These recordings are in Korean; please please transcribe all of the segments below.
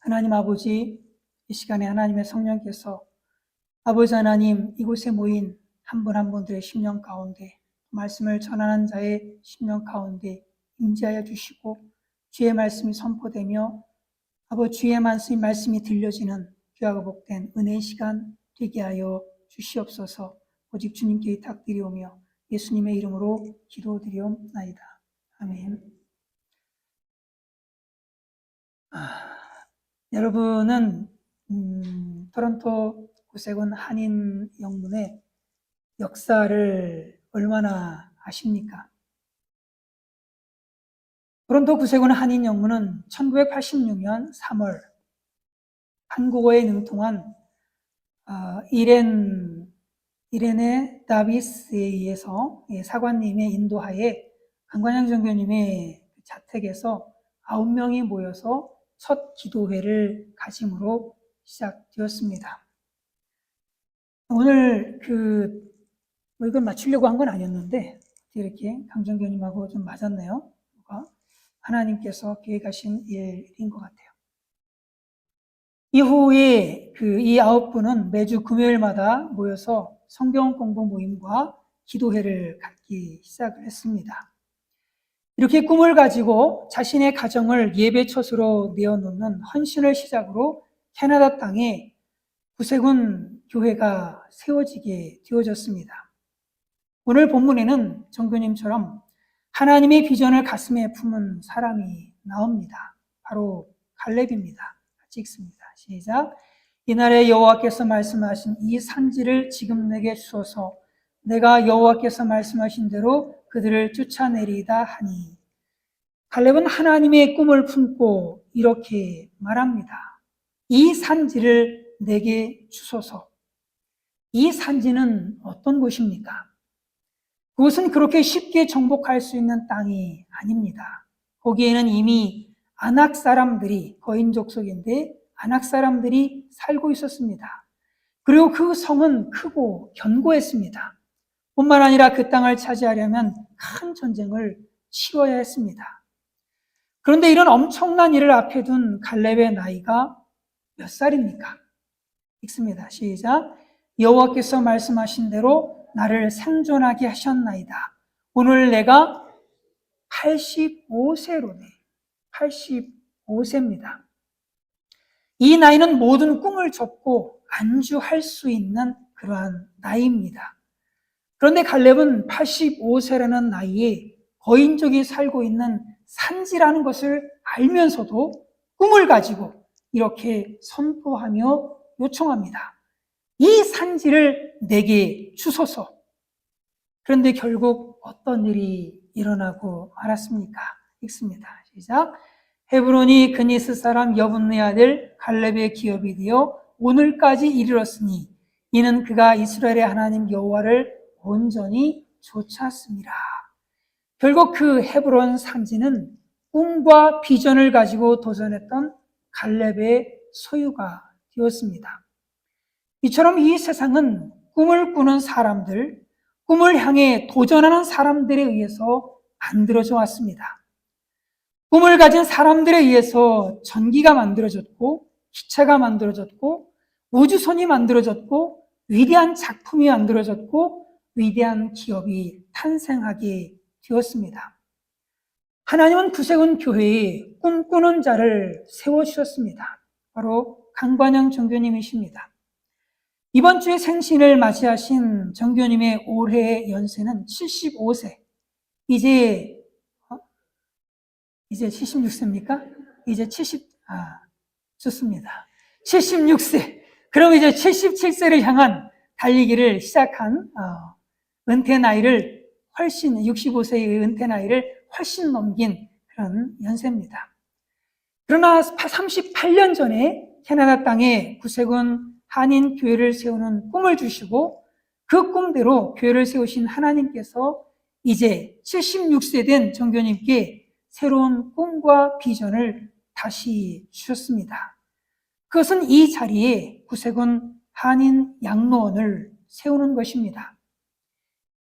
하나님 아버지, 이 시간에 하나님의 성령께서 아버지 하나님, 이곳에 모인 한 분 한 분들의 심령 가운데, 말씀을 전하는 자의 심령 가운데 임재하여 주시고, 주의 말씀이 선포되며 아버지 주의 말씀이 들려지는 귀하고 복된 은혜의 시간 되게 하여 주시옵소서. 오직 주님께 부탁드리오며 예수님의 이름으로 기도드리옵나이다. 아멘. 여러분은 토론토 구세군 한인 영문의 역사를 얼마나 아십니까? 토론토 구세군 한인 영문은 1986년 3월 한국어에 능통한 이레네 다비스에 의해서 사관님의 인도하에 강관영 전교님의 자택에서 9명이 모여서 첫 기도회를 가짐으로 시작되었습니다. 오늘 이걸 맞추려고 한 건 아니었는데 이렇게 강정교님하고 좀 맞았네요. 하나님께서 계획하신 일인 것 같아요. 이후에 이 9분은 매주 금요일마다 모여서 성경 공부 모임과 기도회를 갖기 시작을 했습니다. 이렇게 꿈을 가지고 자신의 가정을 예배처소로 내어놓는 헌신을 시작으로 캐나다 땅에 구세군 교회가 세워지게 되어졌습니다. 오늘 본문에는 정교님처럼 하나님의 비전을 가슴에 품은 사람이 나옵니다. 바로 갈렙입니다. 같이 읽습니다. 시작. 이날에 여호와께서 말씀하신 이 산지를 지금 내게 주소서. 내가 여호와께서 말씀하신 대로 그들을 쫓아내리이다 하니. 갈렙은 하나님의 꿈을 품고 이렇게 말합니다. 이 산지를 내게 주소서. 이 산지는 어떤 곳입니까? 그것은 그렇게 쉽게 정복할 수 있는 땅이 아닙니다. 거기에는 이미 아낙 사람들이, 거인족 속인데 아낙 사람들이 살고 있었습니다. 그리고 그 성은 크고 견고했습니다. 뿐만 아니라 그 땅을 차지하려면 큰 전쟁을 치러야 했습니다. 그런데 이런 엄청난 일을 앞에 둔 갈렙의 나이가 몇 살입니까? 읽습니다. 시작. 여호와께서 말씀하신 대로 나를 생존하게 하셨나이다. 오늘 내가 85세로네. 85세입니다. 이 나이는 모든 꿈을 접고 안주할 수 있는 그러한 나이입니다. 그런데 갈렙은 85세라는 나이에 거인족이 살고 있는 산지라는 것을 알면서도 꿈을 가지고 이렇게 선포하며 요청합니다. 이 산지를 내게 주소서. 그런데 결국 어떤 일이 일어나고 말았습니까? 읽습니다. 시작. 헤브론이 그니스 사람 여분네 아들 갈렙의 기업이 되어 오늘까지 이르렀으니 이는 그가 이스라엘의 하나님 여호와를 온전히 좇았습니다. 결국 그 헤브론 산지는 꿈과 비전을 가지고 도전했던 갈렙의 소유가 되었습니다. 이처럼 이 세상은 꿈을 꾸는 사람들, 꿈을 향해 도전하는 사람들에 의해서 만들어져 왔습니다. 꿈을 가진 사람들에 의해서 전기가 만들어졌고, 기차가 만들어졌고, 우주선이 만들어졌고, 위대한 작품이 만들어졌고, 위대한 기업이 탄생하게 되었습니다. 하나님은 구세군 교회에 꿈꾸는 자를 세워주셨습니다. 바로 강관영 정교님이십니다. 이번 주에 생신을 맞이하신 정교님의 올해 연세는 75세. 이제 76세입니까? 좋습니다. 76세. 그럼 이제 77세를 향한 달리기를 시작한 은퇴 나이를 65세의 은퇴 나이를 훨씬 넘긴 그런 연세입니다. 그러나 38년 전에 캐나다 땅에 구세군 한인 교회를 세우는 꿈을 주시고 그 꿈대로 교회를 세우신 하나님께서 이제 76세 된 정교님께 새로운 꿈과 비전을 다시 주셨습니다. 그것은 이 자리에 구세군 한인 양로원을 세우는 것입니다.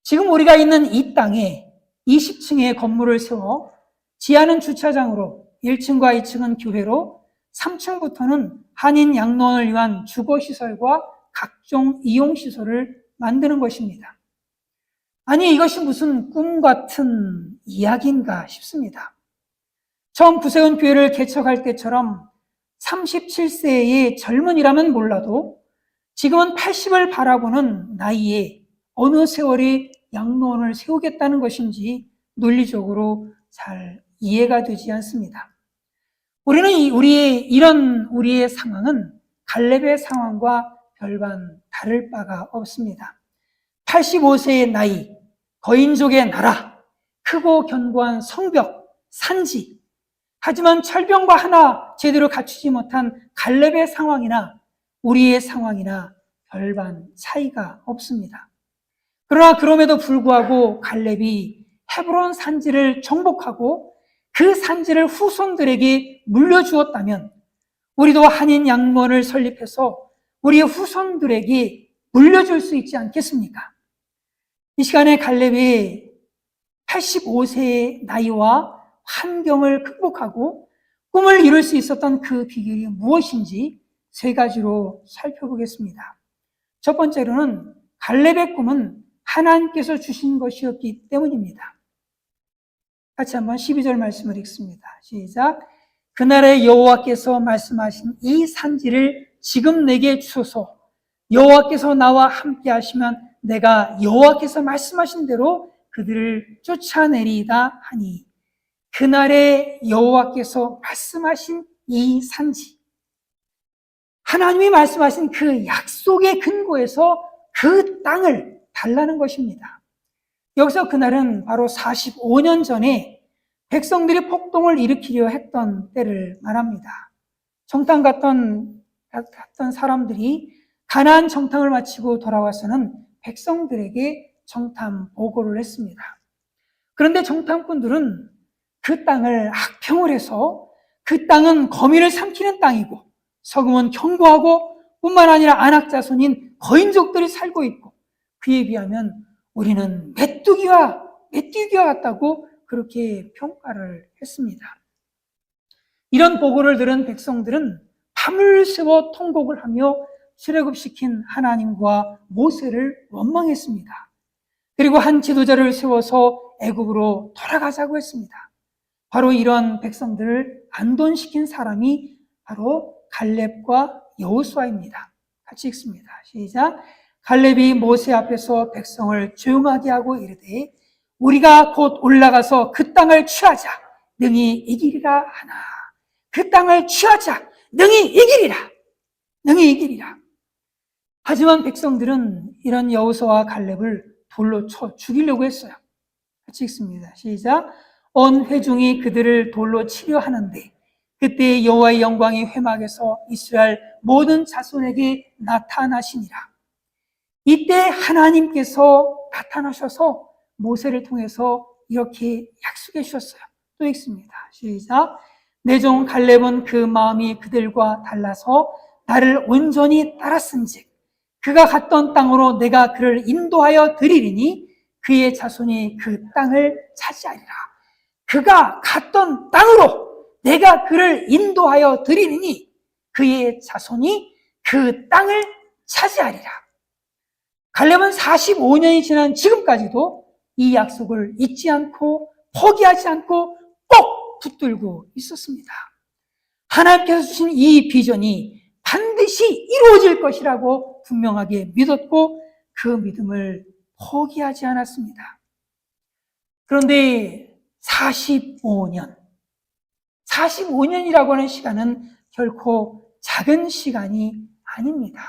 지금 우리가 있는 이 땅에 20층의 건물을 세워 지하는 주차장으로 1층과 2층은 교회로 3층부터는 한인 양로원을 위한 주거시설과 각종 이용시설을 만드는 것입니다. 아니, 이것이 무슨 꿈 같은 이야기인가 싶습니다. 처음 구세군 교회를 개척할 때처럼 37세의 젊은이라면 몰라도 지금은 80을 바라보는 나이에 어느 세월이 양로원을 세우겠다는 것인지 논리적으로 잘 이해가 되지 않습니다. 우리는 우리의 상황은 갈렙의 상황과 별반 다를 바가 없습니다. 85세의 나이, 거인족의 나라, 크고 견고한 성벽, 산지, 하지만 철병과 하나 제대로 갖추지 못한 갈렙의 상황이나 우리의 상황이나 별반 차이가 없습니다. 그러나 그럼에도 불구하고 갈렙이 헤브론 산지를 정복하고 그 산지를 후손들에게 물려주었다면 우리도 한인 양로원을 설립해서 우리의 후손들에게 물려줄 수 있지 않겠습니까? 이 시간에 갈렙이 85세의 나이와 환경을 극복하고 꿈을 이룰 수 있었던 그 비결이 무엇인지 세 가지로 살펴보겠습니다. 첫 번째로는 갈렙의 꿈은 하나님께서 주신 것이었기 때문입니다. 같이 한번 12절 말씀을 읽습니다. 시작. 그날에 여호와께서 말씀하신 이 산지를 지금 내게 주소서. 여호와께서 나와 함께 하시면 내가 여호와께서 말씀하신 대로 그들을 쫓아내리이다 하니, 그날에 여호와께서 말씀하신 이 산지, 하나님이 말씀하신 그 약속의 근거에서 그 땅을 달라는 것입니다. 여기서 그날은 바로 45년 전에 백성들이 폭동을 일으키려 했던 때를 말합니다. 정탐 갔던 사람들이 가나안 정탐을 마치고 돌아와서는 백성들에게 정탐 보고를 했습니다. 그런데 정탐꾼들은 그 땅을 악평을 해서 그 땅은 거민을 삼키는 땅이고 서금은 견고하고 뿐만 아니라 안악자손인 거인족들이 살고 있고 그에 비하면 우리는 메뚜기와 같다고 그렇게 평가를 했습니다. 이런 보고를 들은 백성들은 밤을 새워 통곡을 하며 출애굽시킨 하나님과 모세를 원망했습니다. 그리고 한 지도자를 세워서 애굽으로 돌아가자고 했습니다. 바로 이런 백성들을 안돈시킨 사람이 바로 갈렙과 여호수아입니다. 같이 읽습니다. 시작. 갈렙이 모세 앞에서 백성을 조용하게 하고 이르되 우리가 곧 올라가서 그 땅을 취하자 능히 이기리라 하나. 그 땅을 취하자 능히 이기리라. 하지만 백성들은 이런 여호수아와 갈렙을 돌로 쳐 죽이려고 했어요. 같이 읽습니다. 시작. 온 회중이 그들을 돌로 치려 하는데 그때 여호와의 영광이 회막에서 이스라엘 모든 자손에게 나타나시니라. 이때 하나님께서 나타나셔서 모세를 통해서 이렇게 약속해 주셨어요. 또 읽습니다. 시작. 내 종 갈렙은 그 마음이 그들과 달라서 나를 온전히 따랐은즉 그가 갔던 땅으로 내가 그를 인도하여 드리리니 그의 자손이 그 땅을 차지하리라. 그가 갔던 땅으로 내가 그를 인도하여 드리리니 그의 자손이 그 땅을 차지하리라. 갈렙은 45년이 지난 지금까지도 이 약속을 잊지 않고 포기하지 않고 꼭 붙들고 있었습니다. 하나님께서 주신 이 비전이 반드시 이루어질 것이라고 분명하게 믿었고 그 믿음을 포기하지 않았습니다. 그런데 45년이라고 하는 시간은 결코 작은 시간이 아닙니다.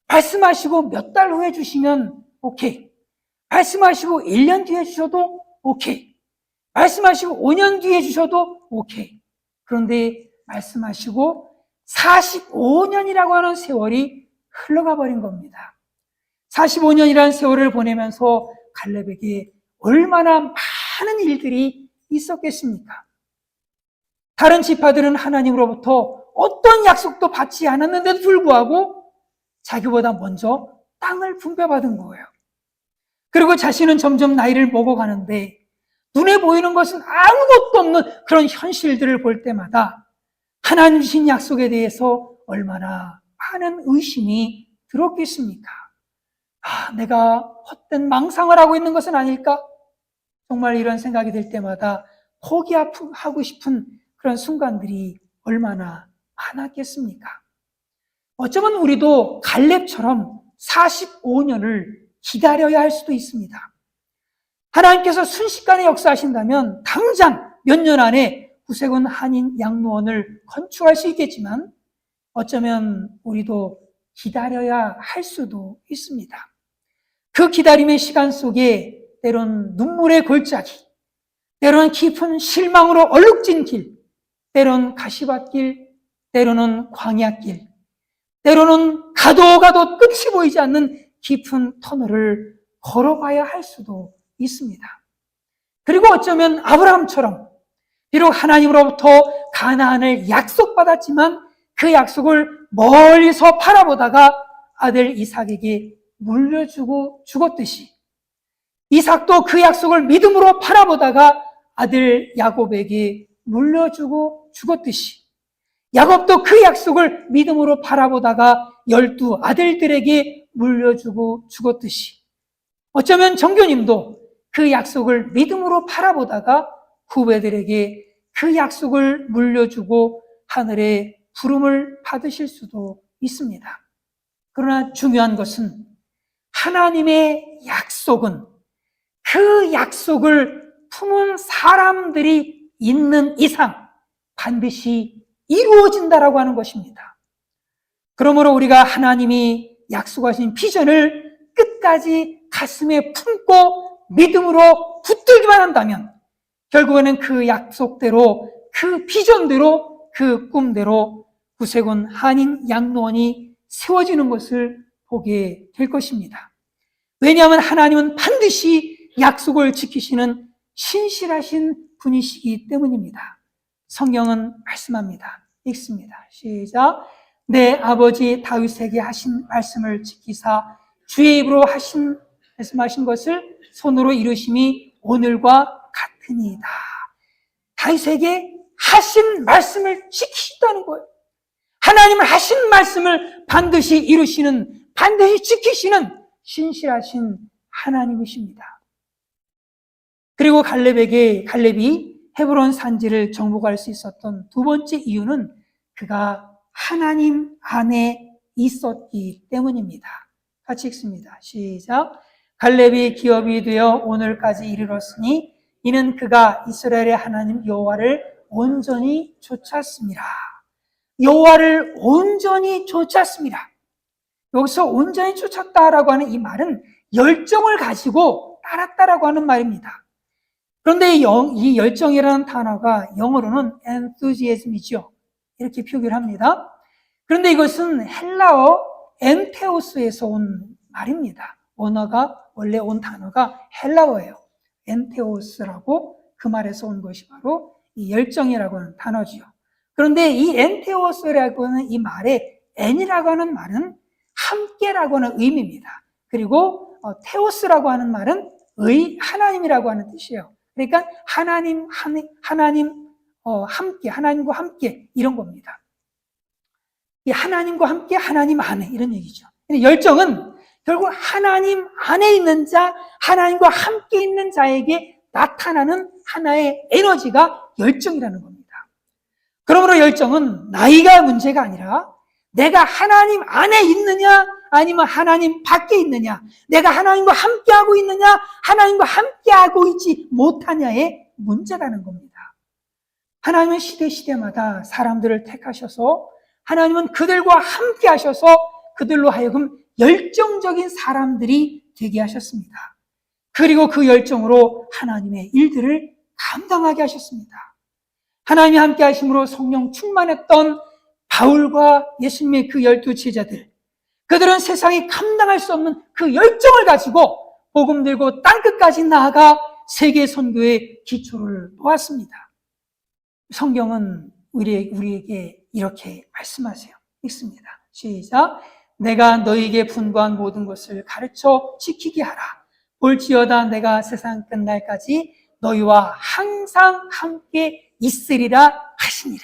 말씀하시고 몇 달 후에 주시면 오케이. 말씀하시고 1년 뒤에 주셔도 오케이. 말씀하시고 5년 뒤에 주셔도 오케이. 그런데 말씀하시고 45년이라고 하는 세월이 흘러가 버린 겁니다. 45년이라는 세월을 보내면서 갈렙에게 얼마나 많은 일들이 있었겠습니까? 다른 지파들은 하나님으로부터 어떤 약속도 받지 않았는데도 불구하고 자기보다 먼저 땅을 분배받은 거예요. 그리고 자신은 점점 나이를 먹어가는데 눈에 보이는 것은 아무것도 없는 그런 현실들을 볼 때마다 하나님 주신 약속에 대해서 얼마나 많은 의심이 들었겠습니까? 내가 헛된 망상을 하고 있는 것은 아닐까? 정말 이런 생각이 들 때마다 포기하고 싶은 그런 순간들이 얼마나 많았겠습니까? 어쩌면 우리도 갈렙처럼 45년을 기다려야 할 수도 있습니다. 하나님께서 순식간에 역사하신다면 당장 몇 년 안에 구세군 한인 양로원을 건축할 수 있겠지만 어쩌면 우리도 기다려야 할 수도 있습니다. 그 기다림의 시간 속에 때론 눈물의 골짜기, 때로는 깊은 실망으로 얼룩진 길, 때로는 가시밭길, 때로는 광야길, 때로는 가도 끝이 보이지 않는 깊은 터널을 걸어가야 할 수도 있습니다. 그리고 어쩌면 아브라함처럼 비록 하나님으로부터 가나안을 약속받았지만 그 약속을 멀리서 바라보다가 아들 이삭에게 물려주고 죽었듯이, 이삭도 그 약속을 믿음으로 바라보다가 아들 야곱에게 물려주고 죽었듯이, 야곱도 그 약속을 믿음으로 바라보다가 12 아들들에게 물려주고 죽었듯이, 어쩌면 정교님도 그 약속을 믿음으로 바라보다가 후배들에게 그 약속을 물려주고 하늘의 부름을 받으실 수도 있습니다. 그러나 중요한 것은 하나님의 약속은 그 약속을 품은 사람들이 있는 이상 반드시 이루어진다라고 하는 것입니다. 그러므로 우리가 하나님이 약속하신 비전을 끝까지 가슴에 품고 믿음으로 붙들기만 한다면 결국에는 그 약속대로, 그 비전대로, 그 꿈대로 구세군 한인 양로원이 세워지는 것을 보게 될 것입니다. 왜냐하면 하나님은 반드시 약속을 지키시는 신실하신 분이시기 때문입니다. 성경은 말씀합니다. 읽습니다. 시작. 내 아버지 다윗에게 하신 말씀을 지키사 주의 입으로 말씀하신 것을 손으로 이루심이 오늘과 같으니이다. 다윗에게 하신 말씀을 지키신다는 거예요. 하나님을 하신 말씀을 반드시 이루시는, 반드시 지키시는 신실하신 하나님이십니다. 그리고 갈렙이 헤브론 산지를 정복할 수 있었던 두 번째 이유는 그가 하나님 안에 있었기 때문입니다. 같이 읽습니다. 시작. 갈렙이 기업이 되어 오늘까지 이르렀으니 이는 그가 이스라엘의 하나님 여호와를 온전히 좇았습니다. 여호와를 온전히 좇았습니다. 여기서 온전히 쫓았다라고 하는 이 말은 열정을 가지고 따랐다라고 하는 말입니다. 그런데 이 열정이라는 단어가 영어로는 enthusiasm이죠. 이렇게 표기를 합니다. 그런데 이것은 헬라어 엔테오스에서 온 말입니다. 원래 온 단어가 헬라어예요. 엔테오스라고, 그 말에서 온 것이 바로 이 열정이라고 하는 단어지요. 그런데 이 엔테오스라고 하는 이 말에 엔이라고 하는 말은 함께라고 하는 의미입니다. 그리고 테오스라고 하는 말은 하나님이라고 하는 뜻이에요. 그러니까 함께, 하나님과 함께 이런 겁니다. 이 하나님과 함께, 하나님 안에 이런 얘기죠. 열정은 결국 하나님 안에 있는 자, 하나님과 함께 있는 자에게 나타나는 하나의 에너지가 열정이라는 겁니다. 그러므로 열정은 나이가 문제가 아니라 내가 하나님 안에 있느냐 아니면 하나님 밖에 있느냐, 내가 하나님과 함께하고 있느냐 하나님과 함께하고 있지 못하냐의 문제라는 겁니다. 하나님은 시대마다 사람들을 택하셔서 하나님은 그들과 함께 하셔서 그들로 하여금 열정적인 사람들이 되게 하셨습니다. 그리고 그 열정으로 하나님의 일들을 감당하게 하셨습니다. 하나님이 함께 하심으로 성령 충만했던 바울과 예수님의 그 12 제자들, 그들은 세상이 감당할 수 없는 그 열정을 가지고 복음 들고 땅끝까지 나아가 세계 선교의 기초를 놓았습니다. 성경은 우리에게 이렇게 말씀하세요. 읽습니다. 시작. 내가 너희에게 분부한 모든 것을 가르쳐 지키게 하라. 볼지어다 내가 세상 끝날까지 너희와 항상 함께 있으리라 하시니라.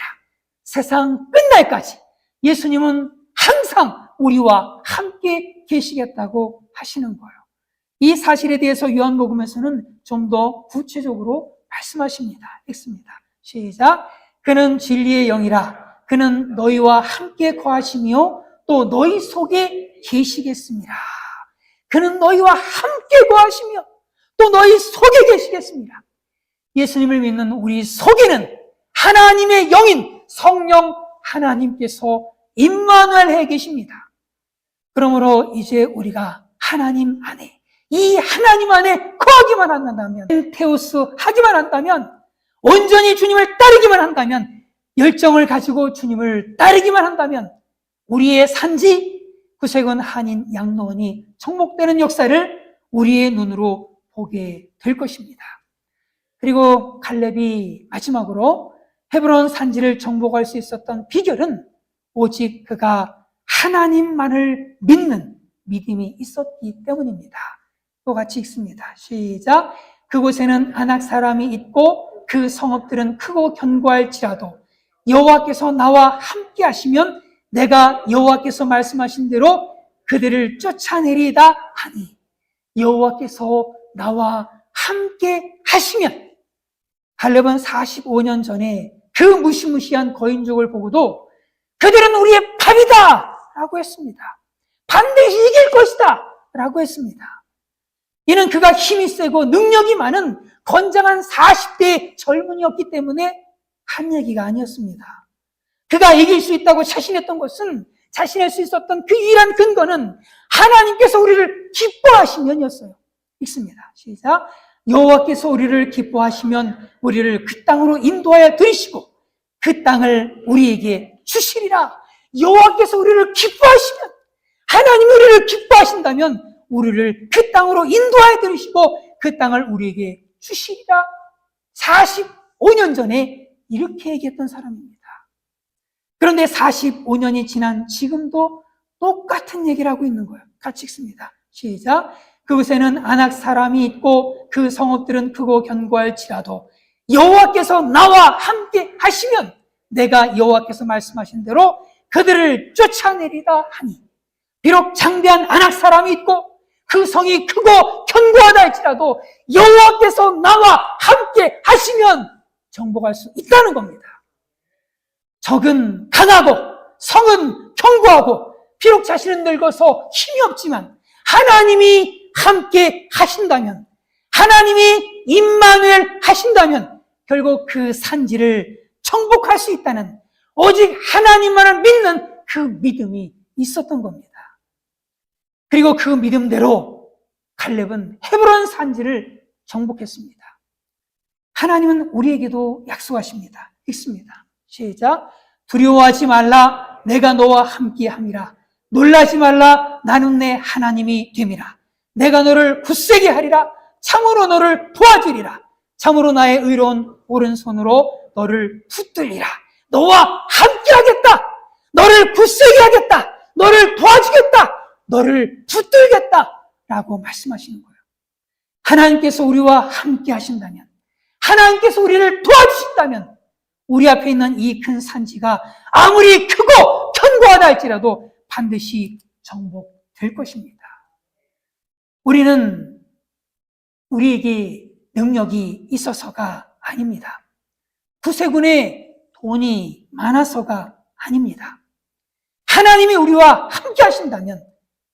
세상 끝날까지 예수님은 항상 우리와 함께 계시겠다고 하시는 거예요. 이 사실에 대해서 요한복음에서는 좀 더 구체적으로 말씀하십니다. 읽습니다. 시작. 그는 진리의 영이라. 그는 너희와 함께 거하시며 또 너희 속에 계시겠습니다. 그는 너희와 함께 거하시며 또 너희 속에 계시겠습니다. 예수님을 믿는 우리 속에는 하나님의 영인 성령 하나님께서 임마누엘해 계십니다. 그러므로 이제 우리가 하나님 안에, 이 하나님 안에 거하기만 한다면, 테오스 하기만 한다면, 온전히 주님을 따르기만 한다면, 열정을 가지고 주님을 따르기만 한다면 우리의 산지 구세군 한인 양로원이 정복되는 역사를 우리의 눈으로 보게 될 것입니다. 그리고 갈렙이 마지막으로 헤브론 산지를 정복할 수 있었던 비결은 오직 그가 하나님만을 믿는 믿음이 있었기 때문입니다. 또 같이 읽습니다. 시작. 그곳에는 아낙 사람이 있고 그 성읍들은 크고 견고할지라도 여호와께서 나와 함께 하시면 내가 여호와께서 말씀하신 대로 그들을 쫓아내리다 하니, 여호와께서 나와 함께 하시면, 갈렙은 45년 전에 그 무시무시한 거인족을 보고도 그들은 우리의 밥이다 라고 했습니다. 반드시 이길 것이다 라고 했습니다. 이는 그가 힘이 세고 능력이 많은 건장한 40대의 젊은이였기 때문에 한 얘기가 아니었습니다. 그가 이길 수 있다고 자신했던 것은, 자신할 수 있었던 그 유일한 근거는 하나님께서 우리를 기뻐하시면이었어요. 읽습니다. 시작. 여호와께서 우리를 기뻐하시면 우리를 그 땅으로 인도하여 들이시고 그 땅을 우리에게 주시리라. 여호와께서 우리를 기뻐하시면, 하나님이 우리를 기뻐하신다면 우리를 그 땅으로 인도하여 들이시고 그 땅을 우리에게 주시리라. 45년 전에 이렇게 얘기했던 사람입니다. 그런데 45년이 지난 지금도 똑같은 얘기를 하고 있는 거예요. 같이 읽습니다. 시작. 그곳에는 아낙 사람이 있고 그 성읍들은 크고 견고할지라도 여호와께서 나와 함께 하시면 내가 여호와께서 말씀하신 대로 그들을 쫓아내리다 하니, 비록 장대한 아낙 사람이 있고 그 성이 크고 견고하다 할지라도 여호와께서 나와 함께 하시면 정복할 수 있다는 겁니다. 적은 강하고 성은 견고하고 비록 자신은 늙어서 힘이 없지만 하나님이 함께 하신다면, 하나님이 임마누엘 하신다면 결국 그 산지를 정복할 수 있다는, 오직 하나님만을 믿는 그 믿음이 있었던 겁니다. 그리고 그 믿음대로 갈렙은 헤브론 산지를 정복했습니다. 하나님은 우리에게도 약속하십니다. 읽습니다. 시작. 두려워하지 말라. 내가 너와 함께함이라. 놀라지 말라. 나는 내 하나님이 됨이라. 내가 너를 굳세게 하리라. 참으로 너를 도와주리라. 참으로 나의 의로운 오른손으로 너를 붙들리라. 너와 함께하겠다. 너를 굳세게 하겠다. 너를 도와주겠다. 너를 붙들겠다 라고 말씀하시는 거예요. 하나님께서 우리와 함께 하신다면, 하나님께서 우리를 도와주신다면 우리 앞에 있는 이 큰 산지가 아무리 크고 견고하다 할지라도 반드시 정복될 것입니다. 우리는 우리에게 능력이 있어서가 아닙니다. 구세군에 돈이 많아서가 아닙니다. 하나님이 우리와 함께 하신다면,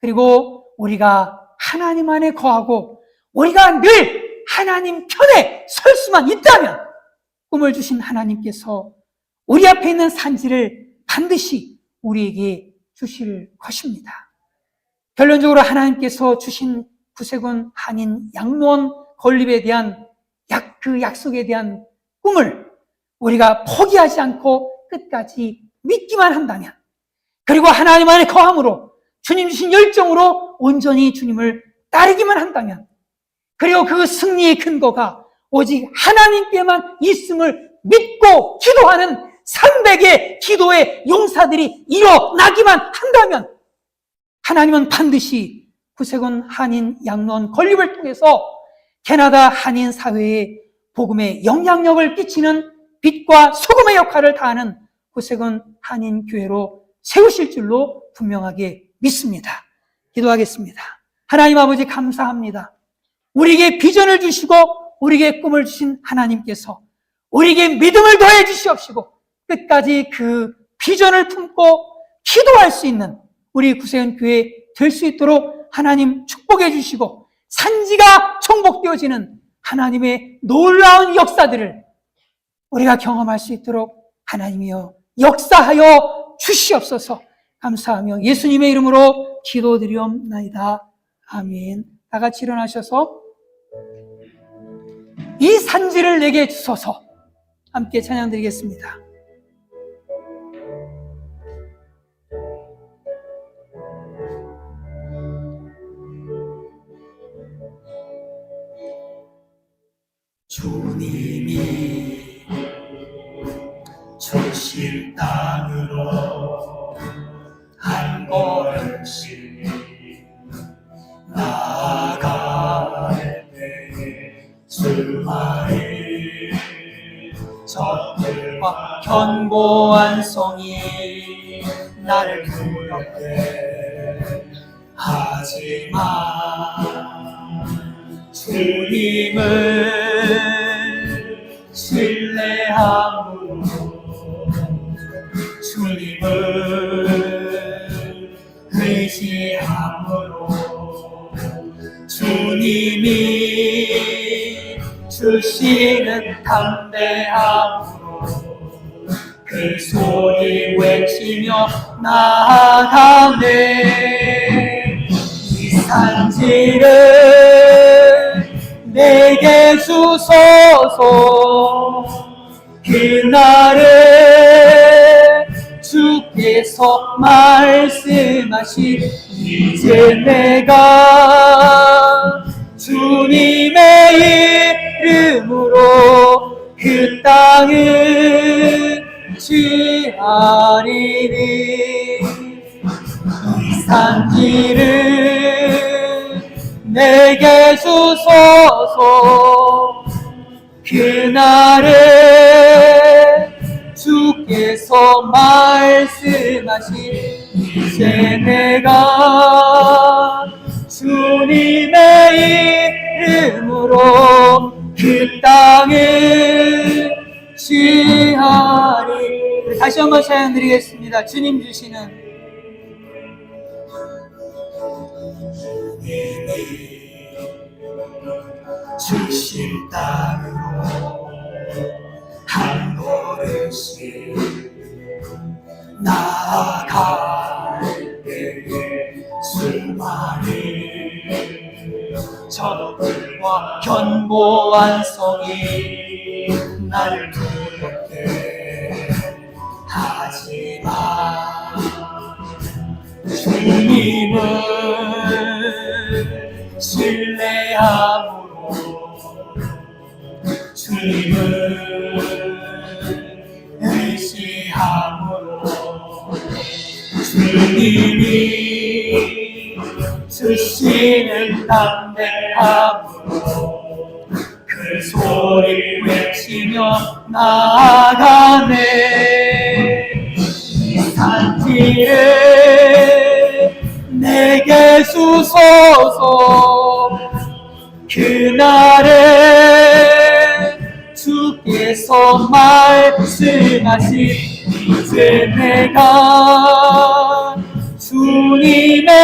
그리고 우리가 하나님 안에 거하고 우리가 늘 하나님 편에 설 수만 있다면 꿈을 주신 하나님께서 우리 앞에 있는 산지를 반드시 우리에게 주실 것입니다. 결론적으로 하나님께서 주신 구세군 한인 양로원 건립에 대한 그 약속에 대한 꿈을 우리가 포기하지 않고 끝까지 믿기만 한다면, 그리고 하나님 안에 거함으로 주님 주신 열정으로 온전히 주님을 따르기만 한다면, 그리고 그 승리의 근거가 오직 하나님께만 있음을 믿고 기도하는 300의 기도의 용사들이 일어나기만 한다면 하나님은 반드시 구세군 한인 양로원 건립을 통해서 캐나다 한인 사회에 복음의 영향력을 끼치는 빛과 소금의 역할을 다하는 구세군 한인교회로 세우실 줄로 분명하게 믿습니다. 기도하겠습니다. 하나님 아버지 감사합니다. 우리에게 비전을 주시고 우리에게 꿈을 주신 하나님께서 우리에게 믿음을 더해 주시옵시고 끝까지 그 비전을 품고 기도할 수 있는 우리 구세군 교회 될 수 있도록 하나님 축복해 주시고 산지가 정복되어지는 하나님의 놀라운 역사들을 우리가 경험할 수 있도록 하나님이여 역사하여 주시옵소서. 감사하며 예수님의 이름으로 기도드리옵나이다. 아멘. 다 같이 일어나셔서 이 산지를 내게 주소서 함께 찬양드리겠습니다. 주님이 주실 땅으로 한 걸음씩 나아갈 때에 주말에 적들과 견고한 성이 나를 두렵게 하지만 주님을 신뢰함으로 주님을 의지함으로 주님이 주시는 담대함으로 그 소리 외치며 나아가네. 이 산지를 내게 주소서. 그날에 주께서 말씀하신 이제 내가 주님의 이름으로 그 땅을 취하리니 이 산지를 내게 주소서. 그날에 주께서 말씀하신 이제 내가 주님의 이름으로 그 땅을 취하리. 다시 한번 찬양드리겠습니다. 주님 주시는 주실 땅으로 한 걸음씩 나아갈 때에 수많은 적들과 견고한 성이 나를 두렵게 하지만 주님을 신뢰함으로 주님을 의지함으로 주님이 주시는 담대함으로 그 소리 외치며 나아가네. 이 산지를 내게 주소서. 그날에 주께서 말씀하신 이제 내가 주님의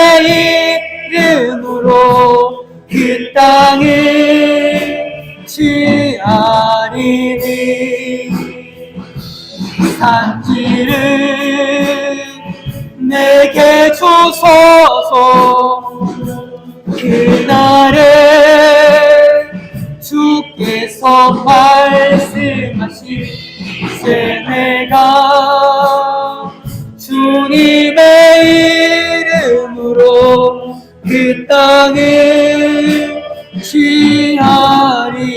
이름으로 그 땅을 취하리니 이 산지를 내게 주소서. 그날에 주께서 말씀하신 이제 내가 주님의 이름으로 그 땅을 취하리니.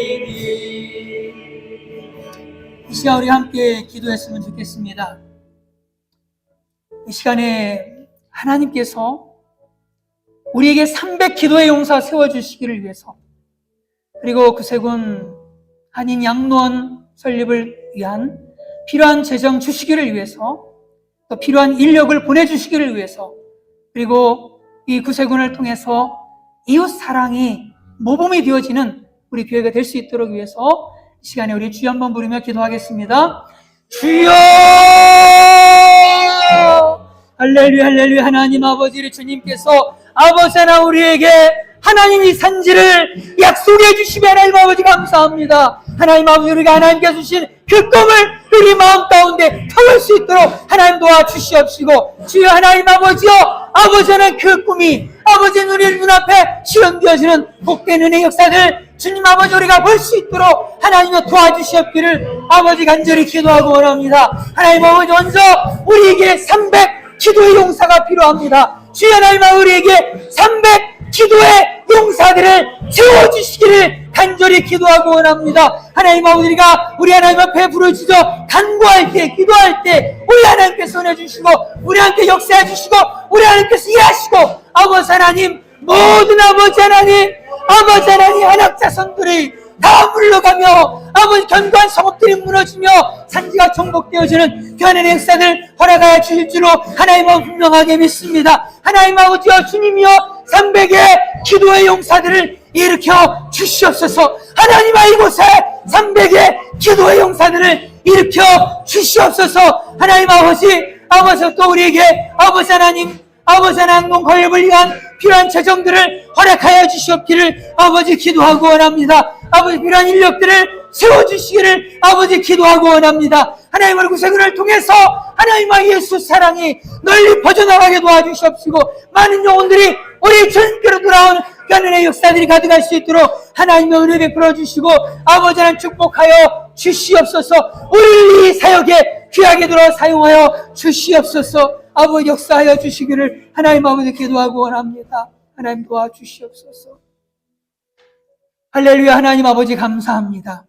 이 시간 우리 함께 기도했으면 좋겠습니다. 이 시간에 하나님께서 우리에게 300 기도의 용사 세워주시기를 위해서, 그리고 구세군 한인 양로원 설립을 위한 필요한 재정 주시기를 위해서, 또 필요한 인력을 보내주시기를 위해서, 그리고 이 구세군을 통해서 이웃 사랑이 모범이 되어지는 우리 교회가 될 수 있도록 위해서 이 시간에 우리 주여 한번 부르며 기도하겠습니다. 주여! 할렐루야, 할렐루야. 하나님 아버지를 주님께서 아버지 하나 우리에게 하나님이 산지를 약속해 주시면 하나님 아버지 감사합니다. 하나님 아버지, 우리가 하나님께서 주신 그 꿈을 우리 마음 가운데 터울 수 있도록 하나님 도와주시옵시고, 주여 하나님 아버지여, 아버지는 그 꿈이 아버지 우리 눈앞에 실현되어지는 복된 은혜 역사들 주님 아버지 우리가 볼 수 있도록 하나님이 도와주시옵기를 아버지 간절히 기도하고 원합니다. 하나님 아버지, 먼저 우리에게 300 기도의 용사가 필요합니다. 주여 하나님 아버지, 우리에게 300 기도의 용사들을 세워주시기를 간절히 기도하고 원합니다. 하나님 아버지, 우리가 우리 하나님 앞에 부르짖어 간구할 때, 기도할 때 우리 하나님께서 은혜주시고 우리 하나님께 역사해 주시고 우리 하나님께서 일하시고, 아버지 하나님, 모든 아버지 하나님 한학자손들이 다 물러가며 아버지 견고한 성읍들이 무너지며 산지가 정복되어지는 교환의 역사를 허락하여 주실 줄로 하나님 아버지 분명하게 믿습니다. 하나님 아버지여, 주님이여, 300의 기도의 용사들을 일으켜 주시옵소서. 하나님, 이곳에 300의 기도의 용사들을 일으켜 주시옵소서. 하나님 아버지, 또 우리에게 아버지 하나님 항공 건립을 위한 필요한 재정들을 허락하여 주시옵기를 아버지 기도하고 원합니다. 아버지, 필요한 인력들을 세워주시기를 아버지 기도하고 원합니다. 하나님의 구세군을 통해서 하나님의 예수 사랑이 널리 퍼져나가게 도와주시옵시고, 많은 영혼들이 우리 주님께로 돌아온 하나님의 역사들이 가득할 수 있도록 하나님의 은혜 베풀어 주시고 아버지 하나님 축복하여 주시옵소서. 우리 이 사역에 귀하게 들어 사용하여 주시옵소서. 아버지, 역사하여 주시기를 하나님 아버지 기도하고 원합니다. 하나님 도와주시옵소서. 할렐루야. 하나님 아버지 감사합니다.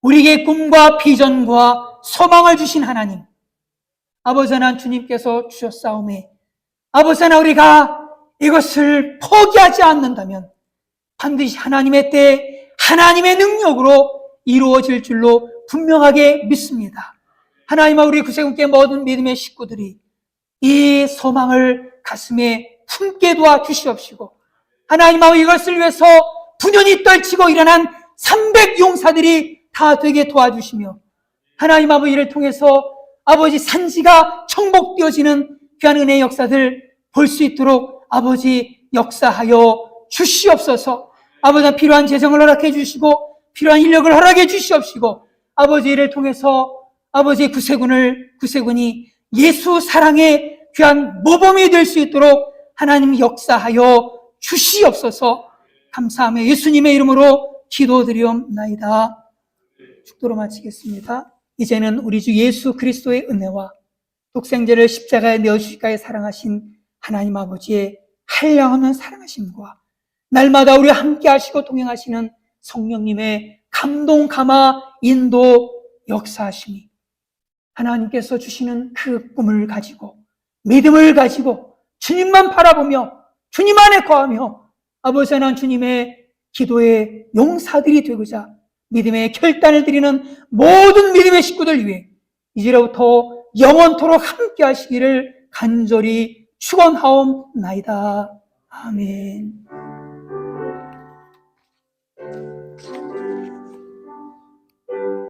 우리에게 꿈과 비전과 소망을 주신 하나님, 아버지 하나님 주님께서 주셨사오매, 아버지 하나 우리가 이것을 포기하지 않는다면 반드시 하나님의 때에 하나님의 능력으로 이루어질 줄로 분명하게 믿습니다. 하나님, 우리 구세군께 모든 믿음의 식구들이 이 소망을 가슴에 품게 도와주시옵시고, 하나님, 이것을 위해서 분연히 떨치고 일어난 300 용사들이 다 되게 도와주시며, 하나님 아버지, 이를 통해서 아버지 산지가 정복되어지는 귀한 은혜의 역사들 볼 수 있도록 아버지 역사하여 주시옵소서. 아버지, 필요한 재정을 허락해 주시고 필요한 인력을 허락해 주시옵시고, 아버지, 이를 통해서 아버지 구세군이 예수 사랑의 귀한 모범이 될 수 있도록 하나님 역사하여 주시옵소서. 감사하며 예수님의 이름으로 기도드리옵나이다. 축도로 마치겠습니다. 이제는 우리 주 예수 그리스도의 은혜와 독생자를 십자가에 내어주시기까지 사랑하신 하나님 아버지의 한량없는 사랑하심과 날마다 우리와 함께 하시고 동행하시는 성령님의 감동, 감화, 인도, 역사하심이 하나님께서 주시는 그 꿈을 가지고 믿음을 가지고 주님만 바라보며 주님 안에 거하며 아버지 하나님 주님의 기도의 용사들이 되고자 믿음의 결단을 드리는 모든 믿음의 식구들 위해 이제로부터 영원토록 함께 하시기를 간절히 축원하옵나이다. 아멘.